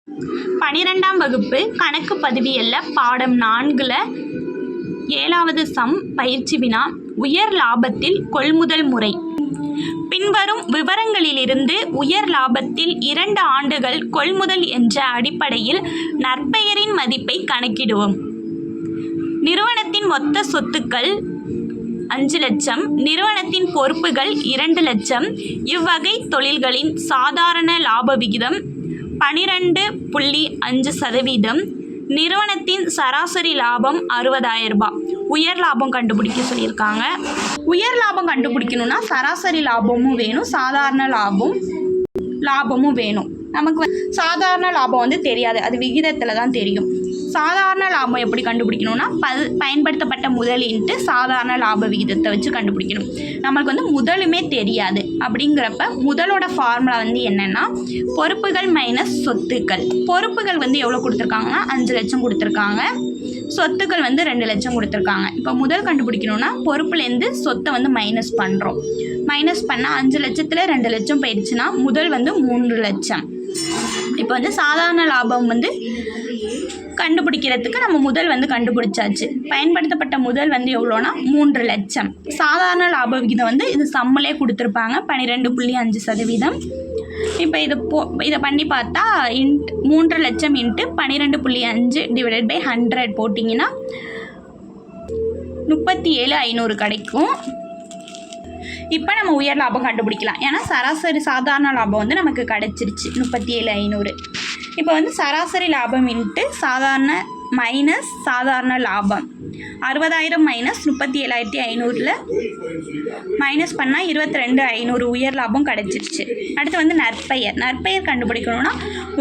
12ஆம் வகுப்பு கணக்கு பதிவியல்ல பாடம் 4ல் 7வது சம் பயிற்சி வினா உயர் லாபத்தில் கொள்முதல் முறை. பின்வரும் விவரங்களிலிருந்து உயர் லாபத்தில் 2 ஆண்டுகள் கொள்முதல் என்ற அடிப்படையில் நற்பெயரின் மதிப்பை கணக்கிடுவோம். நிறுவனத்தின் மொத்த சொத்துக்கள் 5 லட்சம், நிறுவனத்தின் பொறுப்புகள் 2 லட்சம். இவ்வகை தொழில்களின் சாதாரண லாப விகிதம் 12.5%. நிறுவனத்தின் சராசரி லாபம் 60,000 ரூபாய். உயர் லாபம் கண்டுபிடிக்க சொல்லியிருக்காங்க. உயர் லாபம் கண்டுபிடிக்கணும்னா சராசரி லாபமும் வேணும், சாதாரண லாபமும் வேணும். நமக்கு சாதாரண லாபம் தெரியாது, அது விகிதத்தில் தான் தெரியும். சாதாரண லாபம் எப்படி கண்டுபிடிக்கணும்னா பயன்படுத்தப்பட்ட முதலீட்டு சாதாரண லாப விகிதத்தை வச்சு கண்டுபிடிக்கணும். நம்மளுக்கு முதலுமே தெரியாது. அப்படிங்கிறப்ப முதலோட ஃபார்முலா என்னென்னா பொறுப்புகள் மைனஸ் சொத்துக்கள். பொறுப்புகள் எவ்வளோ கொடுத்துருக்காங்கன்னா 5 லட்சம் கொடுத்துருக்காங்க, சொத்துக்கள் 2 லட்சம் கொடுத்துருக்காங்க. இப்போ முதல் கண்டுபிடிக்கணும்னா பொறுப்புலேருந்து சொத்தை மைனஸ் பண்ணுறோம். மைனஸ் பண்ணால் 5 லட்சத்தில் 2 லட்சம் போயிடுச்சுன்னா முதல் 3 லட்சம். இப்போ சாதாரண லாபம் கண்டுபிடிக்கிறதுக்கு நம்ம முதல் கண்டுபிடிச்சாச்சு. பயன்படுத்தப்பட்ட முதல் எவ்வளோனா 3 லட்சம். சாதாரண லாப விகிதம் இது சம்மலே கொடுத்துருப்பாங்க 12.5%. இப்போ இதை பண்ணி பார்த்தா 3 லட்சம் இன்ட்டு 12.5 டிவைடட் பை 100 போட்டிங்கன்னா 37,500 கிடைக்கும். இப்போ நம்ம உயர் லாபம் கண்டுபிடிக்கலாம். ஏன்னா சராசரி சாதாரண லாபம் நமக்கு கிடச்சிருச்சு 37,500. இப்போ சராசரி லாபம் இன்ட்டு சாதாரண மைனஸ் சாதாரண லாபம் 60,000 மைனஸ் 37,500ல் மைனஸ் பண்ணால் 22,500 உயர் லாபம் கிடச்சிருச்சு. அடுத்து நற்பெயர் கண்டுபிடிக்கணும்னா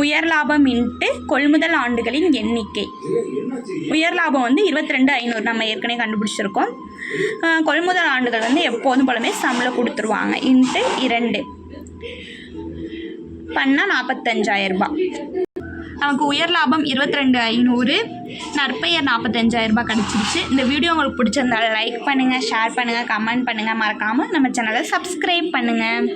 உயர் லாபம் இன்ட்டு கொள்முதல் ஆண்டுகளின் எண்ணிக்கை. உயர் லாபம் 22,500 நம்ம ஏற்கனவே கண்டுபிடிச்சிருக்கோம். கொள்முதல் ஆண்டுகள் எப்போதும் போலவே சம்பளம் கொடுத்துருவாங்க. இன்ட்டு 2 பண்ணால் 45,000 ரூபாய். நமக்கு உயர் லாபம் 22,500, நற்பெயர் 45,000 ரூபாய் கிடச்சிருச்சு. இந்த வீடியோ உங்களுக்கு பிடிச்சிருந்தால் லைக் பண்ணுங்கள், ஷேர் பண்ணுங்கள், கமெண்ட் பண்ணுங்கள். மறக்காமல் நம்ம சேனலை சப்ஸ்கிரைப் பண்ணுங்கள்.